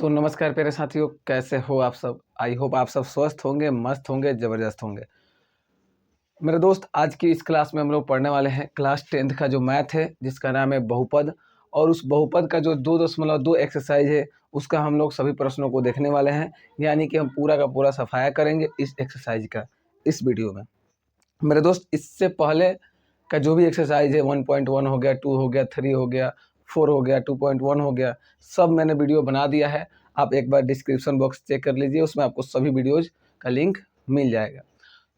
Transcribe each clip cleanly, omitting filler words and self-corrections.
तो नमस्कार प्यारे साथियों, कैसे हो आप सब। आई होप आप सब स्वस्थ होंगे, मस्त होंगे, ज़बरदस्त होंगे। मेरे दोस्त, आज की इस क्लास में हम लोग पढ़ने वाले हैं क्लास 10th का जो मैथ है जिसका नाम है बहुपद। और उस बहुपद का जो 2.2 एक्सरसाइज है उसका हम लोग सभी प्रश्नों को देखने वाले हैं। यानी कि हम पूरा का पूरा सफाया करेंगे इस एक्सरसाइज का इस वीडियो में। मेरे दोस्त, इससे पहले का जो भी एक्सरसाइज है 1.1 हो गया, 2 हो गया, 3 हो गया, 4 हो गया, 2.1 हो गया, सब मैंने वीडियो बना दिया है। आप एक बार डिस्क्रिप्शन बॉक्स चेक कर लीजिए, उसमें आपको सभी वीडियोज का लिंक मिल जाएगा।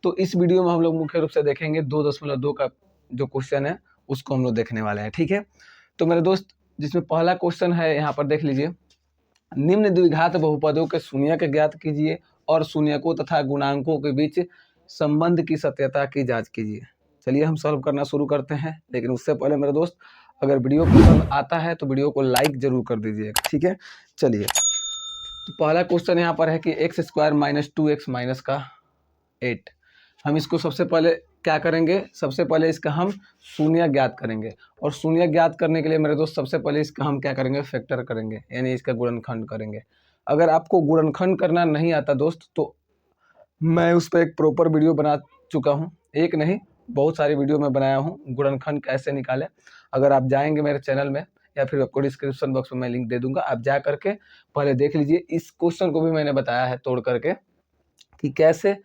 तो इस वीडियो में हम लोग मुख्य रूप से देखेंगे 2.2 का जो क्वेश्चन है उसको हम लोग देखने वाले हैं। ठीक है, तो मेरे दोस्त, जिसमें पहला क्वेश्चन है यहाँ पर देख लीजिए। निम्न द्विघात बहुपदों के शून्यक ज्ञात कीजिए और शून्यकों तथा गुणांकों के बीच संबंध की सत्यता की जांच कीजिए। चलिए हम सॉल्व करना शुरू करते हैं, लेकिन उससे पहले मेरे दोस्त, अगर वीडियो पसंद आता है तो वीडियो को लाइक जरूर कर दीजिएगा। ठीक है, चलिए। तो पहला क्वेश्चन यहाँ पर है कि x² - 2x - 8। हम इसको सबसे पहले क्या करेंगे, सबसे पहले इसका हम शून्य ज्ञात करेंगे। और शून्य ज्ञात करने के लिए मेरे दोस्त सबसे पहले इसका हम क्या करेंगे, फैक्टर करेंगे, यानी इसका गुणनखंड करेंगे। अगर आपको गुणनखंड करना नहीं आता दोस्त, तो मैं उस पर एक प्रॉपर वीडियो बना चुका हूँ। एक नहीं, बहुत सारी वीडियो में बनाया हूँ गुणनखंड कैसे निकालें। अगर आप जाएंगे मेरे चैनल में या फिर आपको डिस्क्रिप्शन बॉक्स में मैं लिंक दे दूंगा, आप जा करके पहले देख लीजिए। इस क्वेश्चन को भी मैंने बताया है तोड़ करके कि कैसे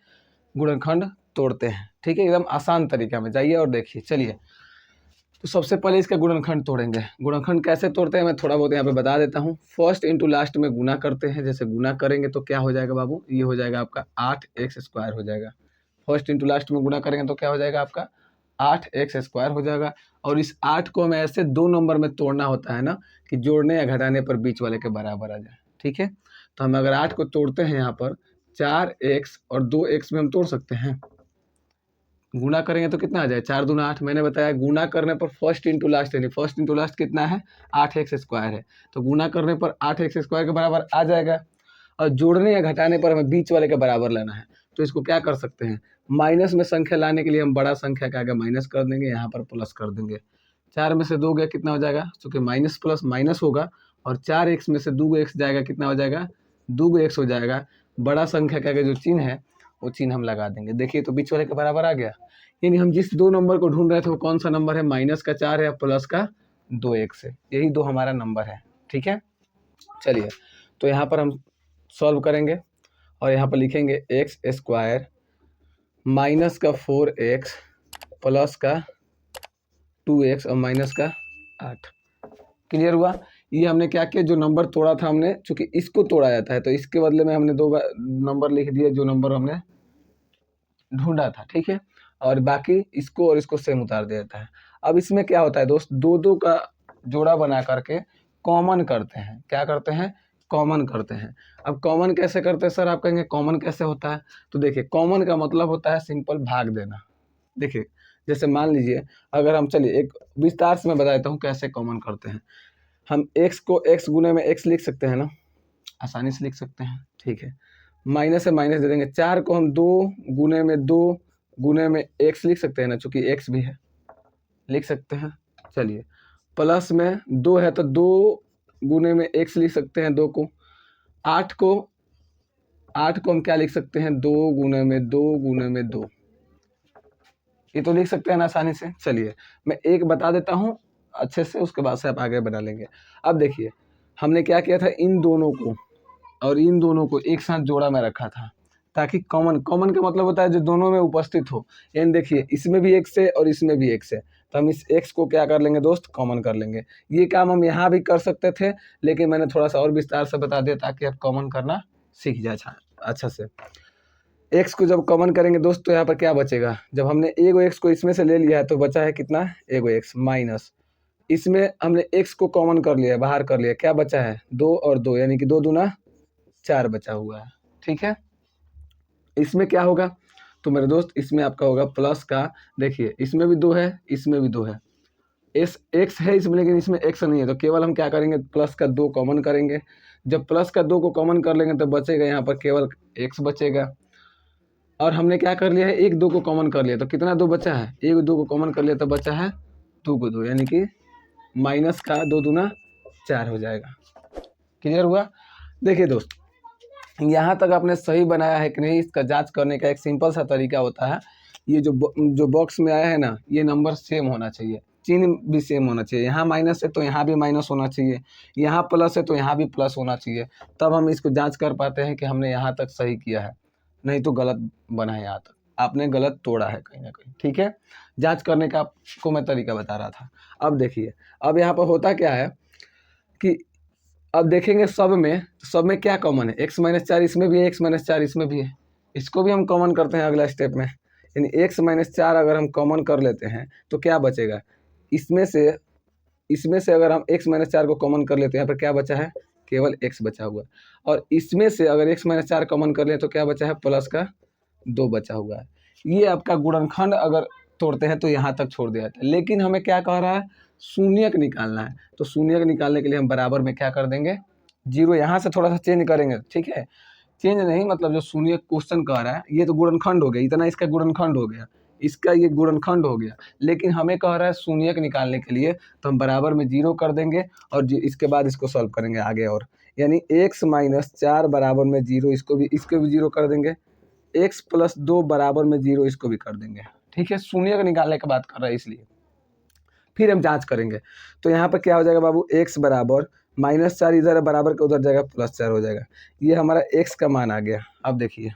गुणनखंड तोड़ते हैं। ठीक है, एकदम आसान तरीका में जाइए और देखिए। चलिए, तो सबसे पहले इसका गुणनखंड तोड़ेंगे। गुणनखंड कैसे तोड़ते हैं मैं थोड़ा बहुत यहाँ पे बता देता हूँ। फर्स्ट इंटू लास्ट में गुना करते हैं। जैसे गुना करेंगे तो क्या हो जाएगा बाबू, ये हो जाएगा आपका 8x² हो जाएगा। फर्स्ट इंटू लास्ट में गुना करेंगे तो क्या हो जाएगा आपका 8x² हो जाएगा। और इस 8 को हमें ऐसे 2 नंबर में तोड़ना होता है ना, कि जोड़ने या घटाने पर बीच वाले के बराबर आ जाए। ठीक है, तो हम अगर 8 को तोड़ते हैं यहाँ पर 4x और 2x में हम तोड़ सकते हैं। गुना करेंगे तो कितना आ जाए, 4 दूना 8। मैंने बताया गुना करने पर फर्स्ट इंटू लास्ट, यानी फर्स्ट इंटू लास्ट कितना है, 8x² है। तो गुना करने पर 8x² के बराबर आ जाएगा। और जोड़ने या घटाने पर हमें बीच वाले के बराबर लेना है। तो इसको क्या कर सकते हैं, माइनस में संख्या लाने के लिए हम बड़ा संख्या के आगे माइनस कर देंगे, यहाँ पर प्लस कर देंगे। 4 में से 2 गया, कितना हो जाएगा, चूँकि माइनस प्लस माइनस होगा। और 4x में से 2x जाएगा, कितना हो जाएगा, 2x हो जाएगा। बड़ा संख्या के आगे जो चिन्ह है वो चिन्ह हम लगा देंगे। देखिए, तो बीच वाले के बराबर आ गया। यानी हम जिस 2 नंबर को ढूंढ रहे थे वो कौन सा नंबर है, माइनस का 4 है या प्लस का 2x है। यही 2 हमारा नंबर है। ठीक है, चलिए, तो यहाँ पर हम सॉल्व करेंगे और यहाँ पर लिखेंगे x² माइनस का 4x प्लस का 2x और माइनस का 8। क्लियर हुआ। ये हमने क्या किया, जो नंबर तोड़ा था हमने, चूंकि इसको तोड़ा जाता है तो इसके बदले में हमने 2 नंबर लिख दिए जो नंबर हमने ढूंढा था। ठीक है, और बाकी इसको और इसको सेम उतार दिया जाता है। अब इसमें क्या होता है दोस्त, 2 का जोड़ा बना करके कॉमन करते हैं। क्या करते हैं, कॉमन करते हैं। अब कॉमन कैसे करते हैं सर, आप कहेंगे कॉमन कैसे होता है। तो देखिए, कॉमन का मतलब होता है सिंपल भाग देना। देखिए, जैसे मान लीजिए, अगर हम, चलिए एक विस्तार से मैं बता देता हूँ कैसे कॉमन करते हैं। हम x को x गुने में x लिख सकते हैं ना, आसानी से लिख सकते हैं। ठीक है, माइनस से माइनस दे देंगे। 4 को हम 2 गुने में 2 गुने में x लिख सकते हैं ना, चूंकि x भी है, लिख सकते हैं। चलिए, प्लस में 2 है तो 2 गुने में x लिख सकते हैं, 2 को। 8 को हम क्या लिख सकते हैं, 2 गुने में 2 गुने में 2। ये तो लिख सकते हैं ना आसानी से। चलिए, मैं एक बता देता हूँ अच्छे से, उसके बाद से आप आगे बना लेंगे। अब देखिए, हमने क्या किया था, इन दोनों को और इन दोनों को एक साथ जोड़ा में रखा था, ताकि कॉमन का मतलब होता है जो दोनों में उपस्थित हो। यानी देखिए, इसमें भी x है और इसमें भी x है, तो हम इस x को क्या कर लेंगे दोस्त, कॉमन कर लेंगे। ये काम हम यहाँ भी कर सकते थे, लेकिन मैंने थोड़ा सा और विस्तार से बता दिया ताकि आप कॉमन करना सीख जाए अच्छा से। x को जब कॉमन करेंगे दोस्त, तो यहाँ पर क्या बचेगा, जब हमने एगो x को इसमें से ले लिया है तो बचा है कितना, एगो x माइनस, इसमें हमने x को कॉमन कर लिया, बाहर कर लिया, क्या बचा है, 2 और 2, यानी कि 2 दूना 4 बचा हुआ है। ठीक है, इसमें क्या होगा, तो मेरे दोस्त इसमें आपका होगा प्लस का, देखिए इसमें भी 2 है, इसमें भी 2 है, x है इसमें, लेकिन इसमें x नहीं है, तो केवल हम क्या करेंगे, प्लस का 2 कॉमन करेंगे। जब प्लस का 2 को कॉमन कर लेंगे तो बचेगा यहाँ पर केवल x बचेगा। और हमने क्या कर लिया है, 1 2 को कॉमन कर लिया, तो कितना 2 बचा है, 1 2 को कॉमन कर लिया तो बचा है 2 को 2, यानी कि माइनस का 2 दूना 4 हो जाएगा। क्लियर हुआ। देखिए दोस्त, यहाँ तक आपने सही बनाया है कि नहीं, इसका जांच करने का एक सिंपल सा तरीका होता है। ये जो बॉक्स में आया है ना, ये नंबर सेम होना चाहिए, चिन्ह भी सेम होना चाहिए। यहाँ माइनस है तो यहाँ भी माइनस होना चाहिए, यहाँ प्लस है तो यहाँ भी प्लस होना चाहिए, तब हम इसको जांच कर पाते हैं कि हमने यहाँ तक सही किया है, नहीं तो गलत बना है। यहाँ तक आपने गलत तोड़ा है कहीं ना कहीं, ठीक है। जांच करने का आपको मैं तरीका बता रहा था। अब देखिए, अब यहाँ पर होता क्या है कि अब देखेंगे सब में क्या कॉमन है, x-4 इसमें भी है, x-4 इसमें भी है, इसको भी हम कॉमन करते हैं अगला स्टेप में। यानी x-4 अगर हम कॉमन कर लेते हैं तो क्या बचेगा, इसमें से अगर हम x-4 को कॉमन कर लेते हैं, यहाँ पर क्या बचा है, केवल x बचा हुआ है। और इसमें से अगर x-4 कॉमन कर लें तो क्या बचा है, प्लस का 2 बचा हुआ है। ये आपका गुणनखंड अगर तोड़ते हैं तो यहाँ तक छोड़ दिया जाता है, लेकिन हमें क्या कह रहा है, शून्यक निकालना है। तो शून्यक निकालने के लिए हम बराबर में क्या कर देंगे, 0। यहाँ से थोड़ा सा चेंज करेंगे, ठीक है, चेंज नहीं मतलब जो शून्य क्वेश्चन कह रहा है, ये तो गुणनखंड हो गया, इतना इसका गुणनखंड हो गया, इसका ये गुणनखंड हो गया, लेकिन हमें कह रहा है शून्यक निकालने के लिए, तो हम बराबर में 0 कर देंगे और इसके बाद इसको सॉल्व करेंगे आगे। और यानी x-4 बराबर में 0, इसको भी 0 कर देंगे, x+2 बराबर में 0, इसको भी कर देंगे, ठीक है। शून्यक निकालने की बात कर रहा है इसलिए। फिर हम जांच करेंगे, तो यहाँ पर क्या हो जाएगा बाबू, x बराबर -4, इधर बराबर का उधर जाएगा, +4 हो जाएगा। ये हमारा x का मान आ गया। अब देखिए,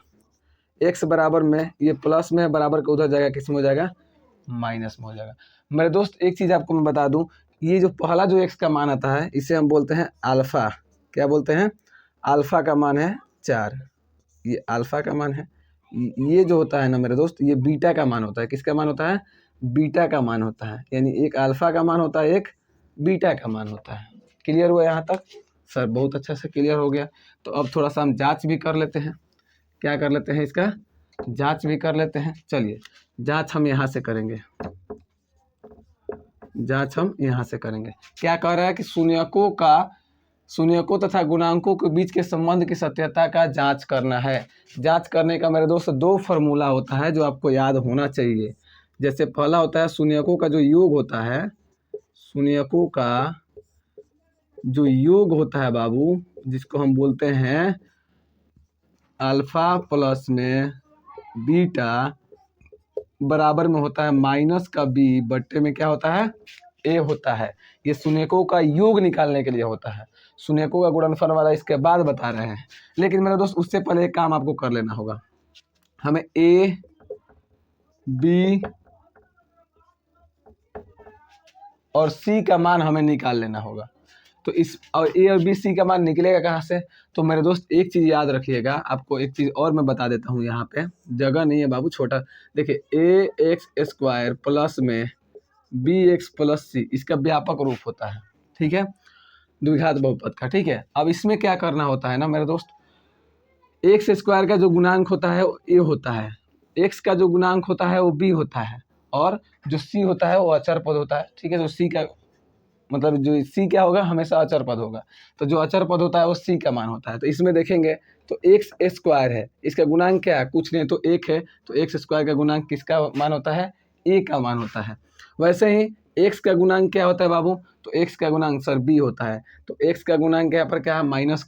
x बराबर में, ये प्लस में है, बराबर का उधर जाएगा, किस में हो जाएगा, माइनस में हो जाएगा। मेरे दोस्त एक चीज़ आपको मैं बता दूं, ये जो पहला जो x का मान आता है, इसे हम बोलते हैं अल्फ़ा। क्या बोलते हैं, अल्फ़ा का मान है 4, ये अल्फ़ा का मान है। ये जो होता है ना मेरे दोस्त, ये बीटा का मान होता है। किसका मान होता है, बीटा का मान होता है। यानी एक अल्फ़ा का मान होता है, एक बीटा का मान होता है। क्लियर हुआ यहाँ तक सर, बहुत अच्छा से क्लियर हो गया। तो अब थोड़ा सा हम जांच भी कर लेते हैं, क्या कर लेते हैं, इसका जांच भी कर लेते हैं। चलिए, जांच हम यहाँ से करेंगे, जांच हम यहाँ से करेंगे। क्या कह रहा है कि शून्यकों तथा गुणांकों के बीच के संबंध की सत्यता का जांच करना है। जांच करने का मेरे दोस्त 2 फार्मूला होता है जो आपको याद होना चाहिए। जैसे पहला होता है शून्यकों का जो योग होता है, शून्यकों का जो योग होता है बाबू, जिसको हम बोलते हैं अल्फा प्लस में बीटा बराबर में होता है माइनस का b बट्टे में क्या होता है, a होता है। ये शून्यकों का योग निकालने के लिए होता है। शून्यकों का गुणनफल वाला इसके बाद बता रहे हैं, लेकिन मेरे दोस्त उससे पहले एक काम आपको कर लेना होगा। हमें a b और c का मान हमें निकाल लेना होगा। तो इस और a और b c का मान निकलेगा कहाँ से, तो मेरे दोस्त एक चीज़ याद रखिएगा, आपको एक चीज़ और मैं बता देता हूँ। यहाँ पे जगह नहीं है बाबू, छोटा देखिए, ax² प्लस में bx प्लस c, इसका व्यापक रूप होता है, ठीक है, द्विघात बहुपद का, ठीक है। अब इसमें क्या करना होता है ना मेरे दोस्त, x² का जो गुणांक होता है वो a होता है, x का जो गुणांक होता है वो b होता है, और जो c होता है वो अचर पद होता है, ठीक है। जो c का मतलब जो c क्या होगा, हमेशा अचर पद होगा। तो जो अचर पद होता है वो c का मान होता है। तो इसमें देखेंगे तो x² है, इसका गुणांक क्या है, कुछ नहीं तो 1 है। तो x² का गुणांक किसका मान होता है, a का मान होता है। वैसे ही x का गुणांक क्या होता है बाबू, तो x का गुणांक सर b होता है। तो x का गुणांक यहाँ पर क्या है, माइनस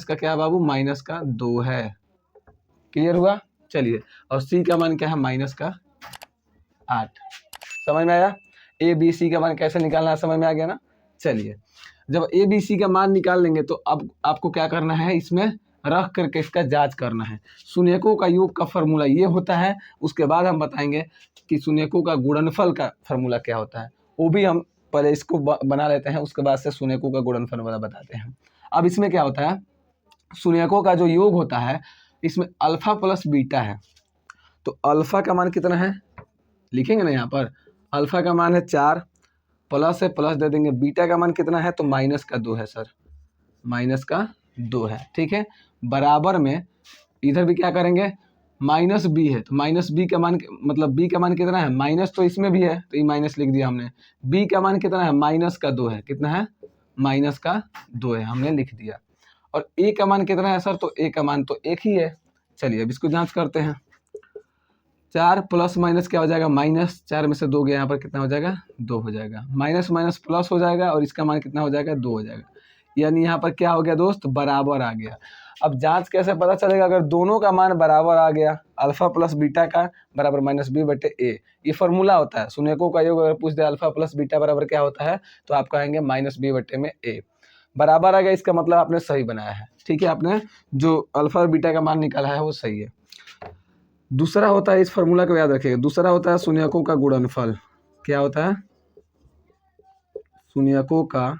का क्या है बाबू, माइनस का 2 है। क्लियर हुआ, चलिए। और c का मान क्या है, माइनस का 8। समझ में आया, ए बी सी का मान कैसे निकालना है, समझ में आ गया ना। चलिए, जब ए बी सी का मान निकाल लेंगे तो अब आपको क्या करना है, इसमें रख करके इसका जांच करना है। शून्यकों का योग का फार्मूला ये होता है, उसके बाद हम बताएंगे कि शून्यकों का गुणनफल का फार्मूला क्या होता है, वो भी हम पहले इसको बना लेते हैं, उसके बाद से शून्यकों का गुणनफल वाला बताते हैं। अब इसमें क्या होता है, शून्यकों का जो योग होता है, इसमें अल्फा प्लस बीटा है। तो अल्फा का मान कितना है, लिखेंगे ना यहाँ पर, अल्फा का मान है 4, प्लस है, प्लस दे देंगे। बीटा का मान कितना है, तो माइनस का 2 है सर, माइनस का 2 है, ठीक है। बराबर में इधर भी क्या करेंगे, माइनस बी है, तो माइनस बी का मान मतलब बी का मान कितना है, माइनस तो इसमें भी है तो ये माइनस लिख दिया हमने। बी का मान कितना है, माइनस का 2 है, कितना है, माइनस का 2 है, हमने लिख दिया। और ए का मान कितना है सर, तो ए का मान तो 1 ही है। चलिए अब इसको जाँच करते हैं। 4 प्लस माइनस क्या हो जाएगा, माइनस, 4 में से 2 गया, यहाँ पर कितना हो जाएगा, 2 हो जाएगा। माइनस माइनस प्लस हो जाएगा और इसका मान कितना हो जाएगा, 2 हो जाएगा। यानी यहाँ पर क्या हो गया दोस्त, बराबर आ गया। अब जांच कैसे पता चलेगा, अगर दोनों का मान बराबर आ गया, अल्फा प्लस बीटा का बराबर माइनस बी बटे ए, ये फॉर्मूला होता है। शून्यकों का योग अगर पूछ दे अल्फा प्लस बीटा बराबर क्या होता है, तो आप कहेंगे माइनस बी बटे में ए। बराबर आ गया, इसका मतलब आपने सही बनाया है। ठीक है, आपने जो अल्फा और बीटा का मान निकाला है वो सही है। दूसरा होता है, इस फॉर्मूला को याद रखिएगा, दूसरा होता है शून्यकों का गुणनफल। क्या होता है, शून्यकों का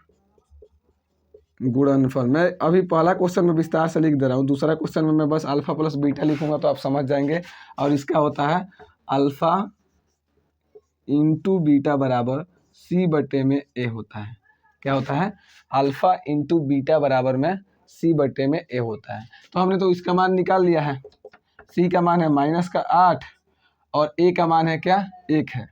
गुणनफल। मैं अभी पहला क्वेश्चन में विस्तार से लिख दे रहा हूँ, दूसरा क्वेश्चन में मैं बस अल्फा प्लस बीटा लिखूंगा तो आप समझ जाएंगे। और इसका होता है अल्फा इंटू बीटा बराबर सी बटे में ए होता है। क्या होता है, अल्फा इंटू बीटा बराबर में सी बटे में ए होता है। तो हमने तो इसका मान निकाल लिया है, सी का मान है -8 और ए का मान है क्या, 1 है।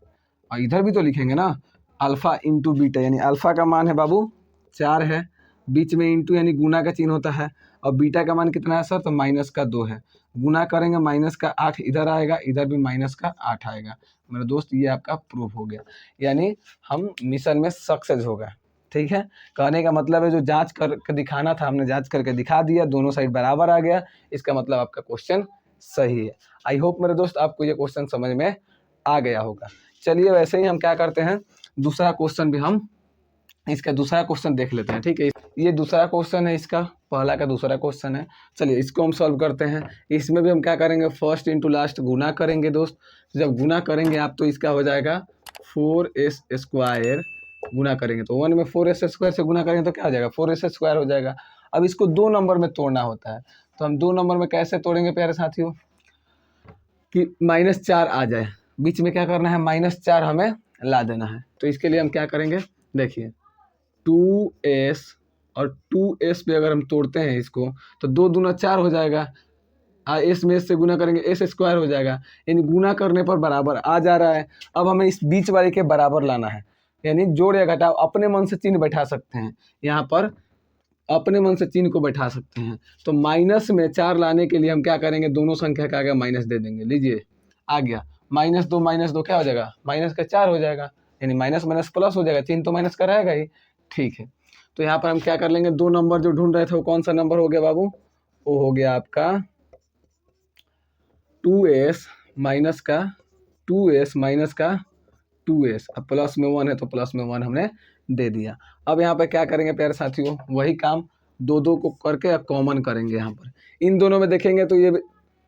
और इधर भी तो लिखेंगे ना, अल्फा इंटू बीटा, यानी अल्फा का मान है बाबू 4 है, बीच में इंटू यानी गुना का चिन्ह होता है, और बीटा का मान कितना है सर, तो -2 है। गुना करेंगे -8 इधर आएगा, इधर भी -8 आएगा। मेरे दोस्त ये आपका प्रूफ हो गया, यानी हम मिशन में सक्सेस हो गए। ठीक है, कहने का मतलब है जो जांच करके दिखाना था हमने जांच करके दिखा दिया, दोनों साइड बराबर आ गया, इसका मतलब आपका क्वेश्चन सही है। आई होप मेरे दोस्त आपको ये क्वेश्चन समझ में आ गया होगा। चलिए वैसे ही हम क्या करते हैं, दूसरा क्वेश्चन भी हम इसका दूसरा क्वेश्चन देख लेते हैं। ठीक है, ये दूसरा क्वेश्चन है, इसका पहला का दूसरा क्वेश्चन है। चलिए इसको हम सॉल्व करते हैं। इसमें भी हम क्या करेंगे, फर्स्ट इंटू लास्ट गुना करेंगे दोस्त। जब गुना करेंगे आप तो इसका हो जाएगा 4s² गुना करेंगे तो 1 में 4s² से गुना करेंगे तो क्या हो जाएगा, 4s² हो जाएगा। अब इसको 2 नंबर में तोड़ना होता है, तो हम 2 नंबर में कैसे तोड़ेंगे प्यारे साथियों, कि -4 आ जाए, बीच में क्या करना है, -4 हमें ला देना है। तो इसके लिए हम क्या करेंगे, देखिए 2s और 2s पे अगर हम तोड़ते हैं इसको तो 2 दूना 4 हो जाएगा, एस में से गुना करेंगे s² हो जाएगा, यानी गुना करने पर बराबर आ जा रहा है। अब हमें इस बीच वाले के बराबर लाना है, यानी जोड़ या घटाव अपने मन से चिन्ह बैठा सकते हैं, यहाँ पर अपने मन से चिन्ह को बैठा सकते हैं। तो माइनस में 4 लाने के लिए हम क्या करेंगे, दोनों संख्या का आगे माइनस दे देंगे। लीजिए आ गया, -2 क्या हो जाएगा, -4 हो जाएगा, यानी माइनस माइनस प्लस हो जाएगा, चिन्ह तो माइनस का रहेगा ही। ठीक है, तो यहाँ पर हम क्या कर लेंगे, 2 नंबर जो ढूंढ रहे थे वो कौन सा नंबर हो गया बाबू, वो हो गया आपका 2s माइनस का 2s, अब प्लस में 1 है तो प्लस में 1 हमने दे दिया। अब यहाँ पर क्या करेंगे प्यारे साथियों, वही काम 2 को करके कॉमन करेंगे। यहाँ पर इन दोनों में देखेंगे तो ये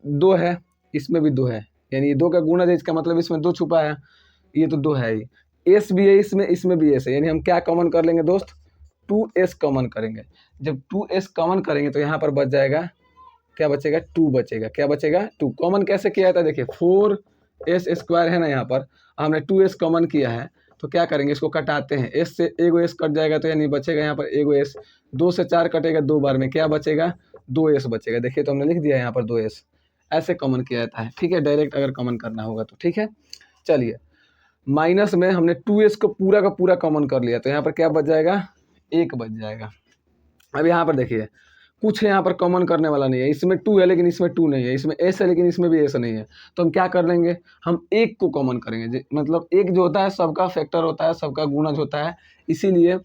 2 है, इसमें भी 2 है, यानी ये 2 का गुणज है, इसका मतलब इसमें 2 छुपा है, ये तो 2 है ही, एस भी है इसमें भी एस है, यानी हम क्या कॉमन कर लेंगे दोस्त, 2s कॉमन करेंगे। जब 2s कॉमन करेंगे तो यहाँ पर बच जाएगा, क्या बचेगा, 2 बचेगा। क्या बचेगा, 2। कॉमन कैसे किया था, देखिए 4s² है ना, यहाँ पर हमने 2s कॉमन किया है, तो क्या करेंगे, इसको कटाते हैं, s से एगो s कट जाएगा तो यानी बचेगा यहाँ पर एगो s, 2 से 4 कटेगा 2 बार में, क्या बचेगा, 2s बचेगा। देखिए तो हमने लिख दिया यहाँ पर 2s, ऐसे कॉमन किया जाता है। ठीक है, डायरेक्ट अगर कॉमन करना होगा तो। ठीक है, चलिए माइनस में हमने 2s को पूरा का पूरा कॉमन कर लिया, तो यहाँ पर क्या बच जाएगा, 1 बच जाएगा। अब यहाँ पर देखिए कुछ यहाँ पर कॉमन करने वाला नहीं है, इसमें 2 है लेकिन इसमें 2 नहीं है, इसमें s है लेकिन इसमें भी s नहीं है, तो हम क्या कर लेंगे, हम 1 को कॉमन करेंगे। मतलब 1 जो होता है सबका फैक्टर होता है, सबका गुणज होता है, इसीलिए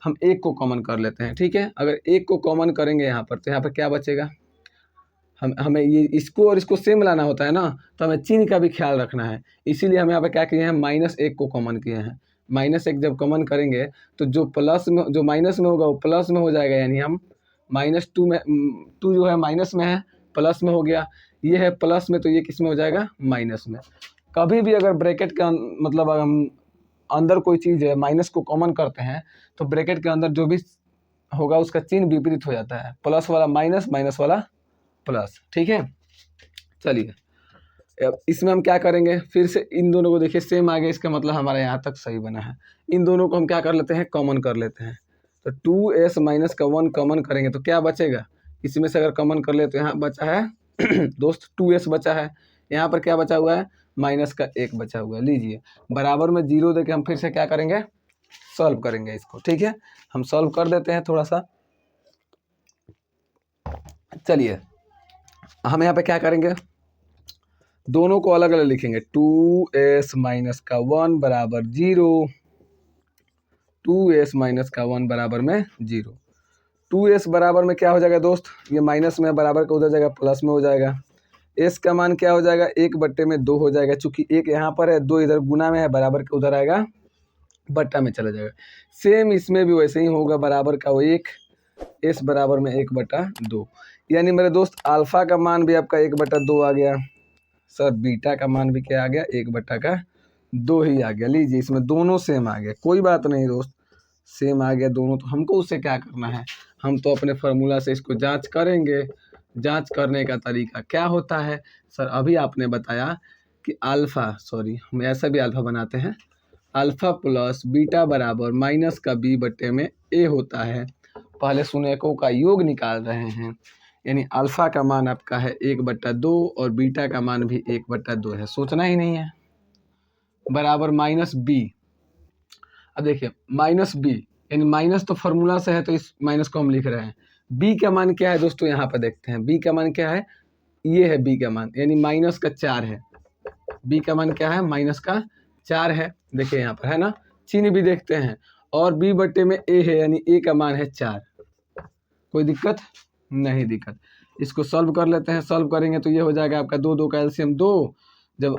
हम 1 को कॉमन कर लेते हैं। ठीक है, अगर 1 को कॉमन करेंगे यहाँ पर तो यहाँ पर क्या बचेगा, हमें ये इसको और इसको सेम लाना होता है ना, तो हमें चिन्ह का भी ख्याल रखना है, इसीलिए हम यहाँ पर क्या किए हैं, -1 को कॉमन किए हैं। -1 जब कॉमन करेंगे तो जो प्लस में जो माइनस में होगा वो प्लस में हो जाएगा, यानी हम -2 में 2 जो है माइनस में है, प्लस में हो गया, ये है प्लस में तो ये किस में हो जाएगा, माइनस में। कभी भी अगर ब्रैकेट का मतलब अगर हम अंदर कोई चीज़ है माइनस को कॉमन करते हैं तो ब्रैकेट के अंदर जो भी होगा उसका चिन्ह विपरीत हो जाता है, प्लस वाला माइनस, माइनस वाला प्लस। ठीक है, चलिए अब इसमें हम क्या करेंगे, फिर से इन दोनों को देखिए सेम आ गया, इसका मतलब हमारा यहाँ तक सही बना है। इन दोनों को हम क्या कर लेते हैं, कॉमन कर लेते हैं, तो 2s माइनस का 1 कॉमन करेंगे तो क्या बचेगा, इसमें से अगर कॉमन कर ले तो यहाँ बचा है दोस्त 2s बचा है, यहाँ पर क्या बचा हुआ है, -1 बचा हुआ है। लीजिए बराबर में 0 देके हम फिर से क्या करेंगे, सॉल्व करेंगे इसको। ठीक है, हम सॉल्व कर देते हैं थोड़ा सा। चलिए हम यहाँ पे क्या करेंगे, दोनों को अलग अलग लिखेंगे, 2s माइनस का 1 बराबर 0, 2s माइनस का 1 बराबर में 0। 2s बराबर में क्या हो जाएगा दोस्त, ये माइनस में बराबर का उधर जाएगा प्लस में हो जाएगा। s का मान क्या हो जाएगा, 1/2 हो जाएगा, चूंकि 1 यहाँ पर है, 2 इधर गुना में है, बराबर का उधर आएगा बट्टा में चला जाएगा। सेम इसमें भी वैसे ही होगा, बराबर का वो 1, s बराबर में 1/2। यानी मेरे दोस्त अल्फा का मान भी आपका 1/2 आ गया सर, बीटा का मान भी क्या आ गया, 1/2 ही आ गया। लीजिए इसमें दोनों सेम आ गया, कोई बात नहीं दोस्त, सेम आ गया दोनों, तो हमको उससे क्या करना है, हम तो अपने फार्मूला से इसको जांच करेंगे। जांच करने का तरीका क्या होता है सर, अभी आपने बताया कि हम ऐसा भी अल्फा बनाते हैं, अल्फा प्लस बीटा बराबर माइनस का b/a होता है। पहले शून्यकों का योग निकाल रहे हैं, यानी अल्फा का मान आपका है 1/2 और बीटा का मान भी 1/2 है, सोचना ही नहीं है, बराबर माइनस b। अब देखिए माइनस b, यानी माइनस तो फार्मूला से है तो इस माइनस को हम लिख रहे हैं। b का मान क्या है दोस्तों, यहाँ पर देखते हैं b का मान क्या है, ये है b का मान, यानी -4 है। b का मान क्या है, -4 है, देखिए यहाँ पर है ना, चिन्ह भी देखते हैं, और b/a है, यानी a का मान है 4। कोई दिक्कत नहीं, दिक्कत। इसको सॉल्व कर लेते हैं, सॉल्व करेंगे तो ये हो जाएगा आपका 2 का एलसीएम 2, जब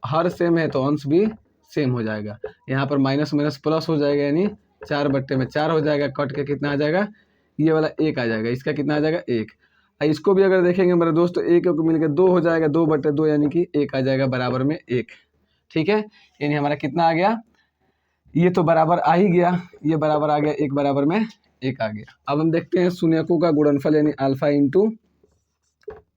हर सेम है तो अंश भी सेम हो जाएगा। यहाँ पर माइनस माइनस प्लस हो जाएगा, यानी 4/4 हो जाएगा, कट के कितना आ जाएगा, ये वाला 1 आ जाएगा, इसका कितना आ जाएगा 1। इसको भी अगर देखेंगे मेरे दोस्त तो 1 को मिलकर 2 हो जाएगा, 2/2 यानी कि 1 आ जाएगा, बराबर में 1। ठीक है, यानी हमारा कितना आ गया, ये तो बराबर आ ही गया, ये बराबर आ गया 1 बराबर में 1 आ गया। अब हम देखते हैं शून्यकों का गुणनफल, यानी अल्फा इंटू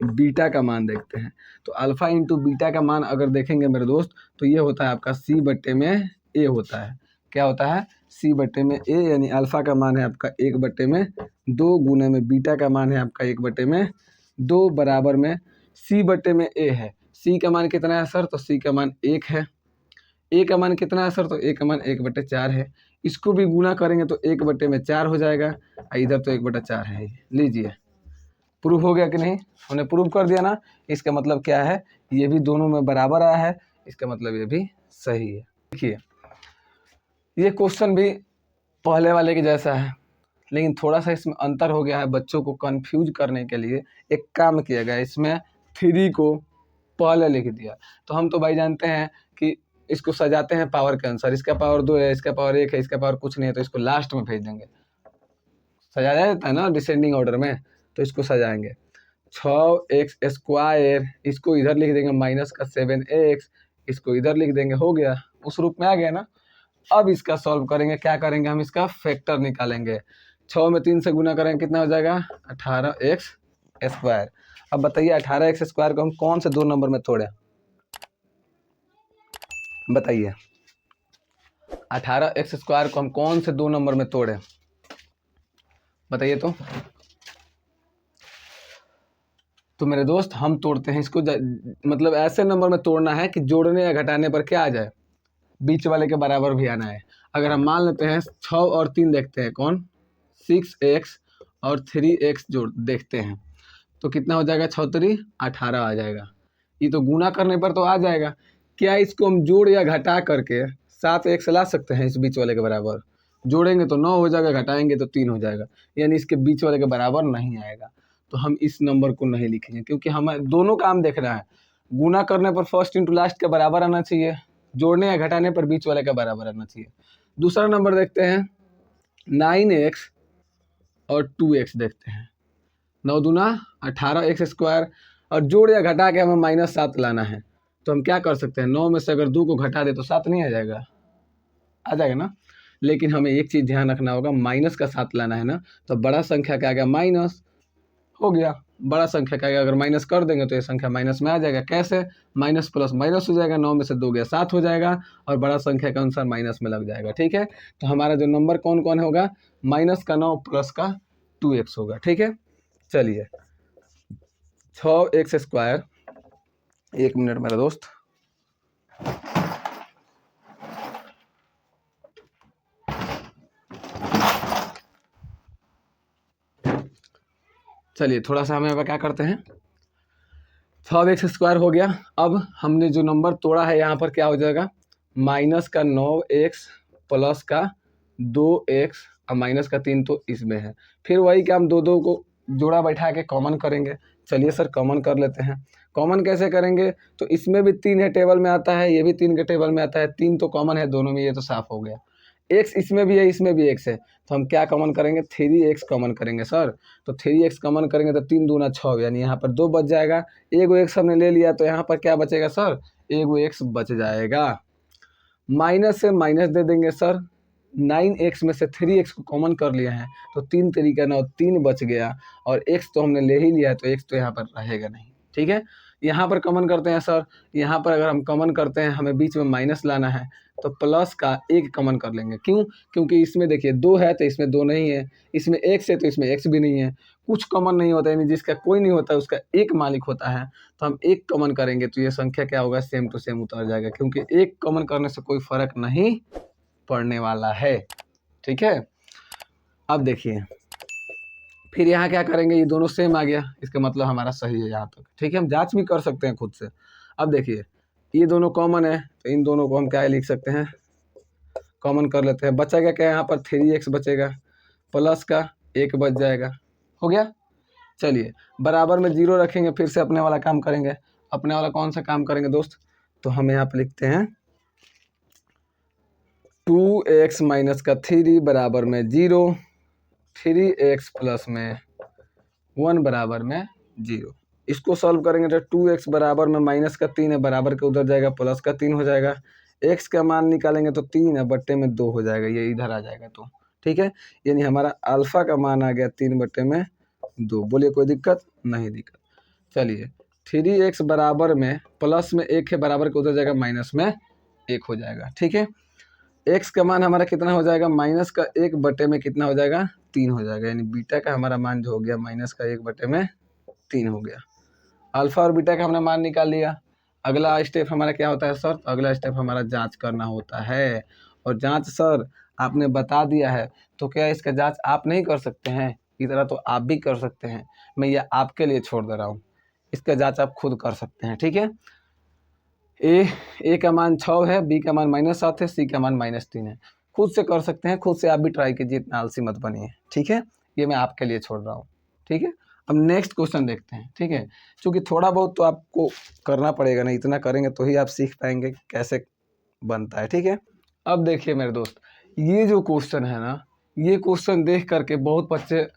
बीटा का मान देखते हैं। तो अल्फा इंटू बीटा का मान अगर देखेंगे मेरे दोस्त तो ये होता है आपका c/a होता है। क्या होता है, c/a, यानी अल्फा का मान है आपका 1/2 गुने में बीटा का मान है आपका 1/2, बराबर में c/a है। c का मान कितना है सर, तो c का मान 1 है। a का मान कितना है सर, तो a का मान 1/4 है। इसको भी गुना करेंगे तो 1/4 हो जाएगा, इधर तो 1/4 है। लीजिए प्रूफ हो गया कि नहीं, हमने प्रूफ कर दिया ना। इसका मतलब क्या है, ये भी दोनों में बराबर आया है, इसका मतलब ये भी सही है। देखिए ये क्वेश्चन भी पहले वाले के जैसा है, लेकिन थोड़ा सा इसमें अंतर हो गया है। बच्चों को कंफ्यूज करने के लिए एक काम किया गया, इसमें 3 को पहले लिख दिया। तो हम तो भाई जानते हैं कि इसको सजाते हैं पावर के अनुसार, इसका पावर 2 है, इसका पावर 1 है, इसका पावर कुछ नहीं है, तो इसको लास्ट में भेज देंगे। सजाया जाता है ना डिसेंडिंग ऑर्डर में, तो इसको सजाएंगे 6x², इसको इधर लिख देंगे -7x, इसको इधर लिख देंगे, हो गया, उस रूप में आ गया ना। अब इसका सॉल्व करेंगे, क्या करेंगे, हम इसका फैक्टर निकालेंगे। 6 में 3 से गुना करेंगे, कितना हो जाएगा 18x²। अब बताइए 18x² को हम कौन से 2 नंबर में तोड़ें, बताइए 18x² को हम कौन से 2 नंबर में तोड़ें, बताइए तो मेरे दोस्त हम तोड़ते हैं इसको, मतलब ऐसे नंबर में तोड़ना है कि जोड़ने या घटाने पर क्या आ जाए, बीच वाले के बराबर भी आना है। अगर हम मान लेते हैं 6 और 3 देखते हैं, कौन 6x और 3x जोड़ देखते हैं, तो कितना हो जाएगा, 6 3 18 आ जाएगा। ये तो गुना करने पर तो आ जाएगा, क्या इसको हम जोड़ या घटा करके 7x ला सकते हैं इस बीच वाले के बराबर, जोड़ेंगे तो 9 हो जाएगा, घटाएंगे तो 3 हो जाएगा, यानी इसके बीच वाले के बराबर नहीं आएगा। तो हम इस नंबर को नहीं लिखेंगे, क्योंकि हमें दोनों काम देखना है। गुना करने पर फर्स्ट इंटू लास्ट के बराबर आना चाहिए, जोड़ने या घटाने पर बीच वाले का बराबर आना चाहिए। दूसरा नंबर देखते हैं 9x और 2x देखते हैं, 9 दूना 18x², और जोड़ या घटा के हमें -7 लाना है। तो हम क्या कर सकते हैं, 9 में से अगर 2 को घटा दे तो 7 नहीं आ जाएगा, आ जाएगा ना। लेकिन हमें एक चीज़ ध्यान रखना होगा, माइनस का 7 लाना है ना, तो बड़ा संख्या क्या आ गया, माइनस हो गया। बड़ा संख्या का अगर माइनस कर देंगे तो ये संख्या माइनस में आ जाएगा। कैसे, माइनस प्लस माइनस हो जाएगा, 9 में से 2 गया 7 हो जाएगा, और बड़ा संख्या के अनुसार माइनस में लग जाएगा। ठीक है, तो हमारा जो नंबर कौन कौन होगा, -9 प्लस का 2x होगा। ठीक है, चलिए 6x², 1 मिनट मेरा दोस्त, चलिए थोड़ा सा हमें क्या करते हैं, 6x² हो गया। अब हमने जो नंबर तोड़ा है यहाँ पर क्या हो जाएगा, -9x प्लस का 2x और माइनस का 3 तो इसमें है। फिर वही कि हम दो दो को जोड़ा बैठा के कॉमन करेंगे। चलिए सर कॉमन कर लेते हैं। कॉमन कैसे करेंगे, तो इसमें भी 3 है, टेबल में आता है, ये भी 3 के टेबल में आता है, 3 तो कॉमन है दोनों में, ये तो साफ हो गया। एक्स इसमें भी है, इसमें भी एक्स है, तो हम क्या कॉमन करेंगे, 3x कॉमन करेंगे सर। तो 3x कॉमन करेंगे तो 3 दूना 6, यानी यहाँ पर 2 बच जाएगा। एगो एक्स हमने ले लिया तो यहाँ पर क्या बचेगा सर, एगो एक्स बच जाएगा। माइनस से माइनस दे देंगे सर, 9x में से 3x को कॉमन कर लिया है तो 3 तरीका 9, 3 बच गया, और x तो हमने ले ही लिया है तो x तो यहाँ पर रहेगा नहीं। ठीक है, यहाँ पर कॉमन करते हैं सर। यहाँ पर अगर हम कॉमन करते हैं, हमें बीच में माइनस लाना है, तो प्लस का 1 कॉमन कर लेंगे। क्यों, क्योंकि इसमें देखिए 2 है तो इसमें 2 नहीं है, इसमें x है तो इसमें x भी नहीं है। कुछ कॉमन नहीं होता, यानी जिसका कोई नहीं होता उसका एक मालिक होता है, तो हम 1 कॉमन करेंगे तो ये संख्या क्या होगा, सेम टू सेम उतर जाएगा, क्योंकि 1 कॉमन करने से कोई फर्क नहीं पड़ने वाला है। ठीक है, अब देखिए फिर यहाँ क्या करेंगे, ये दोनों सेम आ गया, इसका मतलब हमारा सही है यहाँ तक। ठीक है, हम जांच भी कर सकते हैं खुद से। अब देखिए ये दोनों कॉमन है तो इन दोनों को हम क्या लिख सकते हैं, कॉमन कर लेते हैं। बचेगा क्या, यहाँ पर 3x बचेगा, प्लस का 1 बच जाएगा, हो गया। चलिए बराबर में 0 रखेंगे, फिर से अपने वाला काम करेंगे। अपने वाला कौन सा काम करेंगे दोस्त, तो हम यहाँ पर लिखते हैं 2x माइनस का 3 बराबर में 0, 3x प्लस में 1 बराबर में 0। इसको सॉल्व करेंगे तो 2x बराबर में माइनस का 3 है, बराबर के उधर जाएगा, प्लस का 3 हो जाएगा। x का मान निकालेंगे तो 3 है, बट्टे में 2 हो जाएगा, ये इधर आ जाएगा तो। ठीक है, यानी हमारा अल्फा का मान आ गया 3 बट्टे में 2। बोलिए कोई दिक्कत नहीं, दिक्कत। चलिए 3x बराबर में प्लस में 1 है, बराबर के उधर जाएगा, माइनस में 1 हो जाएगा। ठीक है, x का मान हमारा कितना हो जाएगा, माइनस का 1 बटे में कितना हो जाएगा, 3 हो जाएगा, यानी बीटा का हमारा मान जो हो गया माइनस का 1 बटे में 3 हो गया। अल्फा और बीटा का हमने मान निकाल लिया। अगला स्टेप हमारा क्या होता है सर, तो अगला स्टेप हमारा जांच करना होता है। और जांच सर आपने बता दिया है, तो क्या इसका जांच आप नहीं कर सकते हैं, इस तरह तो आप भी कर सकते हैं, मैं ये आपके लिए छोड़ दे रहा हूँ। इसका जांच आप खुद कर सकते हैं। ठीक है, ए का मान 6 है, बी का मान -7 है, सी का मान -3 है। खुद से कर सकते हैं, खुद से आप भी ट्राई कीजिए, इतना आलसी मत बनिए। ठीक है, ये मैं आपके लिए छोड़ रहा हूँ। ठीक है, अब नेक्स्ट क्वेश्चन देखते हैं। ठीक है, क्योंकि थोड़ा बहुत तो आपको करना पड़ेगा ना, इतना करेंगे तो ही आप सीख पाएंगे कैसे बनता है। ठीक है, अब देखिए मेरे दोस्त, ये जो क्वेश्चन है ना, ये क्वेश्चन देख करके बहुत बच्चे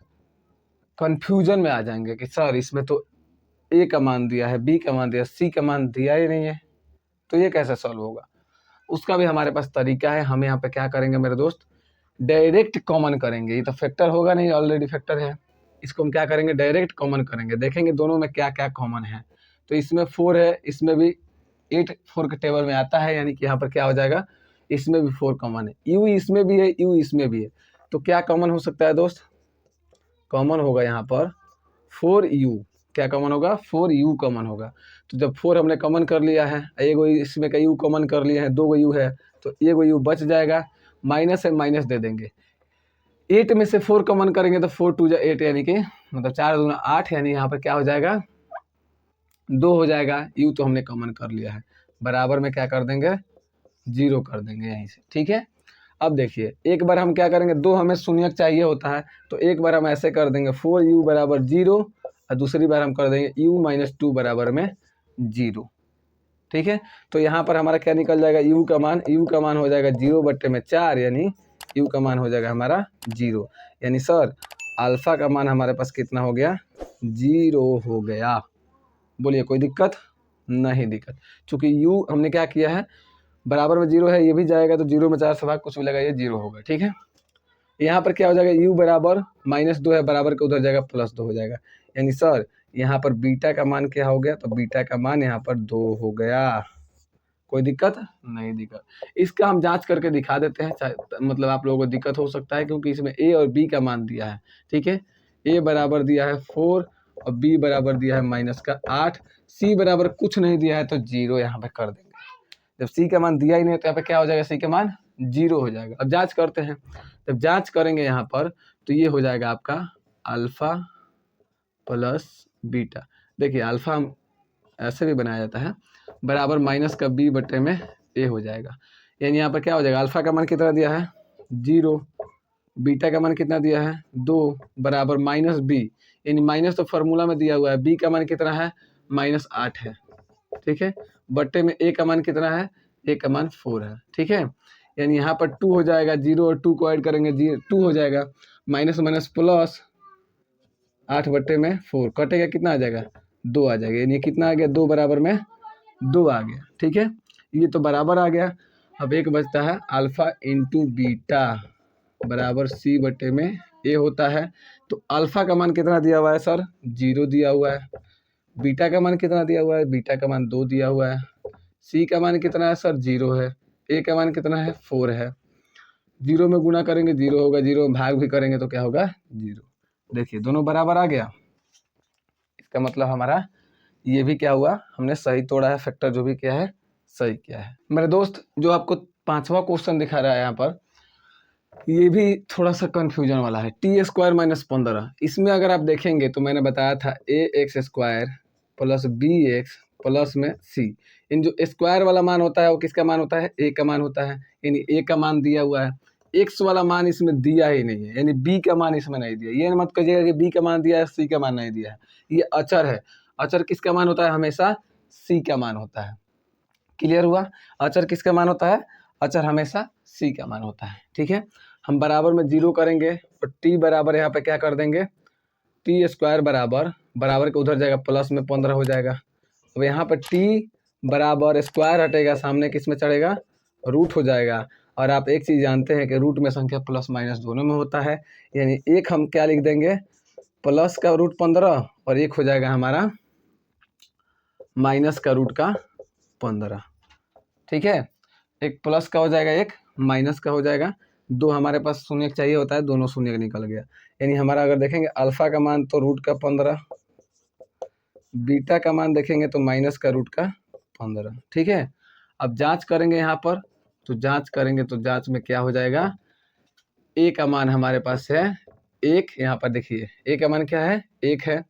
कन्फ्यूजन में आ जाएंगे कि सर इसमें तो ए का मान दिया है, बी का मान दिया, सी का मान दिया ही नहीं है, तो ये कैसे सॉल्व होगा। उसका भी हमारे पास तरीका है। हम यहाँ पे क्या करेंगे मेरे दोस्त, डायरेक्ट कॉमन करेंगे। ये तो फैक्टर होगा नहीं, ऑलरेडी फैक्टर है, इसको हम क्या करेंगे, डायरेक्ट कॉमन करेंगे। देखेंगे दोनों में क्या क्या कॉमन है, तो इसमें 4 है, इसमें भी 8 4 के टेबल में आता है, यानी कि यहाँ पर क्या हो जाएगा, इसमें भी 4 कॉमन है, यू इसमें भी है, यू इसमें भी है, तो क्या कॉमन हो सकता है दोस्त, कॉमन होगा यहाँ पर 4u। क्या कॉमन होगा, 4u कॉमन होगा। तो जब 4 हमने कॉमन कर लिया है, एगो इसमें का u कॉमन कर लिया है, 2 गो u है, तो एगो u बच जाएगा, माइनस है, माइनस दे देंगे। 8 में से 4 कॉमन करेंगे तो 4 2 8, यानी कि मतलब 4 दूना 8, यानी यहाँ पर क्या हो जाएगा, 2 हो जाएगा। u तो हमने कॉमन कर लिया है, बराबर में क्या कर देंगे, 0 कर देंगे यहीं से। ठीक है, अब देखिए एक बार हम क्या करेंगे, 2 हमें शून्यक चाहिए होता है, तो एक बार हम ऐसे कर देंगे 4u बराबर 0, और दूसरी बार हम कर देंगे u - 2 बराबर में 0। ठीक है, तो यहाँ पर हमारा क्या निकल जाएगा, u का मान हो जाएगा 0 बट्टे में 4, यानी u का मान हो जाएगा हमारा 0, यानी सर अल्फा का मान हमारे पास कितना हो गया, 0 हो गया। बोलिए कोई दिक्कत नहीं, दिक्कत, चूँकि u हमने क्या किया है, बराबर में 0 है, ये भी जाएगा तो 0 में 4 से भाग कुछ मिलेगा, ये 0 होगा। ठीक है, यहाँ पर क्या हो जाएगा, u बराबर -2 है, बराबर के उधर जाएगा, +2 हो जाएगा, यानी सर यहाँ पर बीटा का मान क्या हो गया, तो बीटा का मान यहाँ पर 2 हो गया। कोई दिक्कत नहीं, दिक्कत इसका हम जांच करके दिखा देते हैं, मतलब आप लोगों को दिक्कत हो सकता है क्योंकि इसमें a और b का मान दिया है। ठीक है, a बराबर दिया है 4 और b बराबर दिया है -8, c बराबर कुछ नहीं दिया है तो 0 यहाँ पे कर देंगे। जब c का मान दिया ही नहीं तो यहाँ पे क्या हो जाएगा, c का मान 0 हो जाएगा। अब जांच करते हैं, जब जांच करेंगे यहाँ पर तो ये हो जाएगा आपका अल्फा प्लस बीटा। देखिए अल्फा ऐसे भी बनाया जाता है, बराबर माइनस का b बटे में a हो जाएगा, यानी यहाँ पर क्या हो जाएगा, अल्फा का मान कितना दिया है 0, बीटा का मान कितना दिया है 2 बराबर माइनस बी, यानी माइनस तो फार्मूला में दिया हुआ है, बी का मान कितना है -8 है, ठीक है। बट्टे में ए का मान कितना है, ए का मान 4 है, ठीक है। यानी यहाँ पर 2 हो जाएगा, 0 और 2 को ऐड करेंगे 2 हो जाएगा, माइनस माइनस प्लस 8/4 कटेगा, कितना आ जाएगा 2 आ जाएगा, यानी कितना आ गया 2 बराबर में 2 आ गया, ठीक है। ये तो बराबर आ गया। अब एक बचता है अल्फा इंटू बीटा बराबर C/ए होता है। तो अल्फा का मान कितना दिया हुआ है सर 0 दिया हुआ है, बीटा का मान कितना दिया हुआ है, बीटा का मान 2 दिया हुआ है, सी का मान कितना है सर 0 है, ए का मान कितना है 4 है। 0 में गुना करेंगे 0 होगा, 0 में भाग भी करेंगे तो क्या होगा 0। देखिए दोनों बराबर आ गया, इसका मतलब हमारा ये भी क्या हुआ, हमने सही तोड़ा है, फैक्टर जो भी क्या है सही किया है। मेरे दोस्त जो आपको 5वां क्वेश्चन दिखा रहा है यहाँ पर, ये भी थोड़ा सा कंफ्यूजन वाला है, t² - 15। इसमें अगर आप देखेंगे तो मैंने बताया था ax² प्लस bx प्लस में c, इन जो स्क्वायर वाला मान होता है वो किसका मान होता है, a का मान होता है, यानी a का मान दिया हुआ है, x वाला मान इसमें दिया ही नहीं है, यानी b का मान इसमें नहीं दिया। ये मत कहिएगा कि b का मान दिया है c का मान नहीं दिया है, ये अचर है। अचर किसका मान होता है, हमेशा c का मान होता है। क्लियर हुआ, अचर किसका मान होता है, अचर हमेशा c का मान होता है, ठीक है। हम बराबर में 0 करेंगे और t बराबर यहाँ पे क्या कर देंगे, t² बराबर के उधर जाएगा प्लस में 15 हो जाएगा। अब यहाँ पर t बराबर स्क्वायर हटेगा, सामने किस में चढ़ेगा रूट हो जाएगा। और आप एक चीज़ जानते हैं कि रूट में संख्या प्लस माइनस दोनों में होता है, यानी एक हम क्या लिख देंगे प्लस का रूट 15 और एक हो जाएगा हमारा माइनस का रूट का 15, ठीक है। एक प्लस का हो जाएगा, एक माइनस का हो जाएगा, 2 हमारे पास शून्य चाहिए होता है, दोनों शून्य निकल गया। यानी हमारा अगर देखेंगे अल्फा का मान तो रूट का 15, बीटा का मान देखेंगे तो माइनस का रूट का 15, ठीक है। अब जांच करेंगे यहाँ पर, तो जांच करेंगे तो जांच में क्या हो जाएगा, ए का मान हमारे पास है 1, यहाँ पर देखिए ए का मान क्या है 1 है,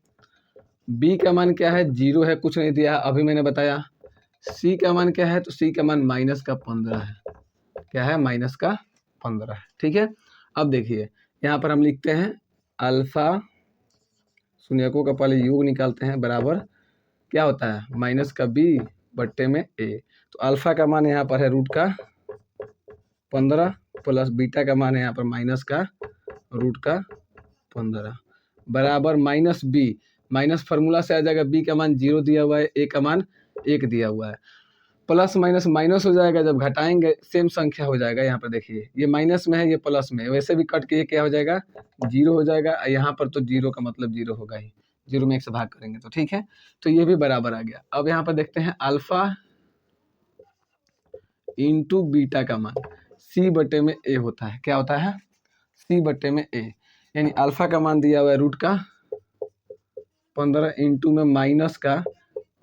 बी का मान क्या है 0 है, कुछ नहीं दिया अभी मैंने बताया, सी का मान क्या है, तो सी का मान माइनस का 15 है, क्या है माइनस का 15 है, ठीक है। अब देखिए यहाँ पर हम लिखते हैं अल्फा, शून्यकों का पहले योग निकालते हैं, बराबर क्या होता है माइनस का b बट्टे में a। तो अल्फा का मान यहाँ पर है रूट का 15 प्लस बीटा का मान है यहाँ पर माइनस का रूट का 15 बराबर माइनस b, माइनस फार्मूला से आ जाएगा, b का मान 0 दिया हुआ है, a का मान 1 दिया हुआ है, प्लस माइनस माइनस हो जाएगा, जब घटाएंगे सेम संख्या हो जाएगा। यहाँ पर देखिए ये माइनस में है, ये प्लस में है, वैसे भी कट के ये क्या हो जाएगा 0 हो जाएगा, यहाँ पर तो 0 का मतलब 0 होगा ही, 0 में 1 से भाग करेंगे तो, ठीक है। तो ये भी बराबर आ गया। अब यहाँ पर देखते हैं अल्फा इंटू बीटा का मान C/a होता है, क्या होता है C/a, यानी अल्फा का मान दिया हुआ है रूट का 15 इंटू में माइनस का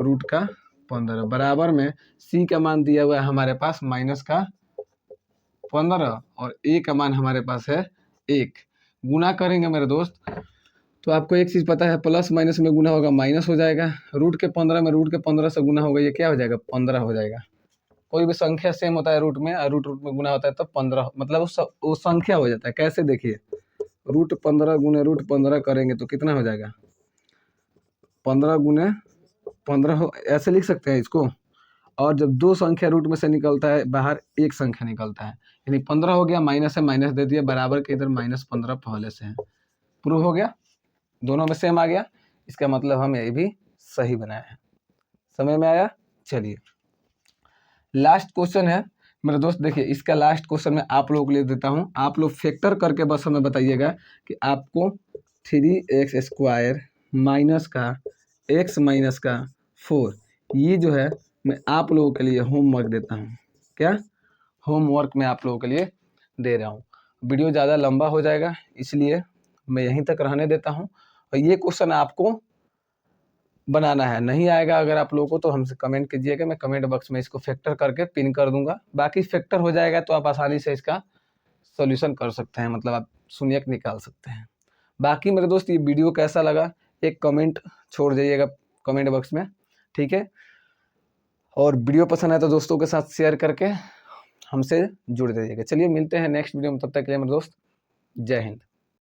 रूट का 15 बराबर में सी का मान दिया हुआ है हमारे पास माइनस का 15 और ए का मान हमारे पास है 1। गुना करेंगे मेरे दोस्त तो आपको एक चीज़ पता है, प्लस माइनस में गुना होगा माइनस हो जाएगा, रूट के 15 में रूट के 15 से गुना होगा, ये क्या हो जाएगा 15 हो जाएगा। कोई भी संख्या सेम होता है रूट में, और रूट में गुना होता है तो 15 मतलब वो संख्या हो जाता है। कैसे देखिए, रूट 15 गुने रूट 15 करेंगे तो कितना हो जाएगा 15 गुने 15 ऐसे लिख सकते हैं इसको। और जब दो संख्या रूट में से निकलता है बाहर एक संख्या निकलता है, यानी 15 हो गया, माइनस से माइनस दे दिया, बराबर के इधर -15 पहले से है, प्रूव हो गया, दोनों में सेम आ गया, इसका मतलब हम ये भी सही बनाया है। समझ में आया। चलिए लास्ट क्वेश्चन है मेरे दोस्त, देखिए इसका लास्ट क्वेश्चन मैं आप लोगों को ले देता हूँ, आप लोग फैक्टर करके बस हमें बताइएगा कि आपको 3x² माइनस का x माइनस का 4, ये जो है मैं आप लोगों के लिए होमवर्क देता हूँ। क्या होमवर्क मैं आप लोगों के लिए दे रहा हूँ। वीडियो ज़्यादा लंबा हो जाएगा इसलिए मैं यहीं तक रहने देता हूँ। और ये क्वेश्चन आपको बनाना है, नहीं आएगा अगर आप लोगों को तो हमसे कमेंट कीजिएगा, मैं कमेंट बॉक्स में इसको फैक्टर करके पिन कर दूंगा। बाकी फैक्टर हो जाएगा तो आप आसानी से इसका सॉल्यूशन कर सकते हैं, मतलब आप शून्यक निकाल सकते हैं। बाकी मेरे दोस्त ये वीडियो कैसा लगा एक कमेंट छोड़ जाइएगा कमेंट बॉक्स में, ठीक है। और वीडियो पसंद आए तो दोस्तों के साथ शेयर करके हमसे जुड़ जाइएगा। चलिए मिलते हैं नेक्स्ट वीडियो में, तब तक के लिए मेरे दोस्त जय हिंद।